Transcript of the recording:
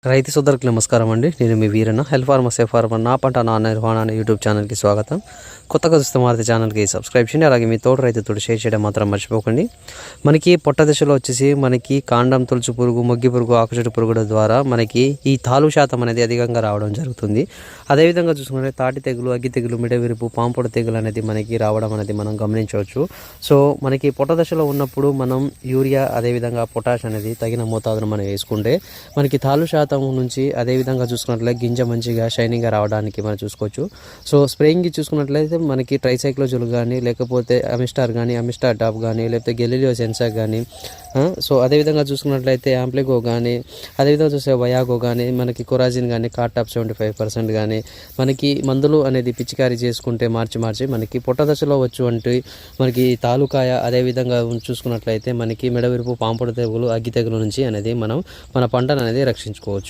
రైతు సోదరులకు నమస్కారం అండి. నేను మీ Veeranna help farmer safe farmer నా పంట నా నిర్వహణ అనే యూట్యూబ్ ఛానల్కి స్వాగతం. కొత్తగా చూస్తే మారుతి ఛానల్కి సబ్స్క్రైబ్ చేయండి. అలాగే మీ తోడు రైతుతో షేర్ చేయడం మాత్రం మర్చిపోకండి. మనకి పొట్ట దశలో వచ్చేసి మనకి కాండం తొలుచు పురుగు, మొగ్గి పురుగు, ఆకుచెట్టు పురుగుల ద్వారా మనకి ఈ తాలు శాతం అనేది అధికంగా రావడం జరుగుతుంది. అదేవిధంగా చూసుకుంటే తాటి తెగులు, అగ్గి తెగులు, మిడవిరుపు, పాంపొడ తెగులు అనేది మనకి రావడం అనేది మనం గమనించవచ్చు. సో మనకి పొట్ట దశలో ఉన్నప్పుడు మనం యూరియా అదేవిధంగా పొటాష్ అనేది తగిన మోతాదును మనం వేసుకుంటే మనకి తాలు శాతం నుంచి అదేవిధంగా చూసుకున్నట్లయితే గింజ మంచిగా షైనింగ్గా రావడానికి మనం చూసుకోవచ్చు. సో స్ప్రేయింగ్కి చూసుకున్నట్లయితే మనకి ట్రైసైక్లోజోల్ కానీ, లేకపోతే అమిస్టార్ కానీ, అమిస్టార్ టాప్ కానీ, లేకపోతే గెలిలియో సెన్సా కానీ, సో అదేవిధంగా చూసుకున్నట్లయితే యాంప్లిగో కానీ, అదేవిధంగా చూస్తే వయాగో కానీ, మనకి కొరాజిన్ కానీ, కార్టాప్ 75% కానీ మనకి మందులు అనేది పిచికారీ చేసుకుంటే మార్చి మనకి పొట్ట దశలో వచ్చి మనకి తాలూకాయ అదేవిధంగా చూసుకున్నట్లయితే మనకి మెడవిరుపు, పాంపొడ తెగులు, అగ్గి తెగులు నుంచి అనేది మనం మన పంటను అనేది రక్షించుకోవచ్చు.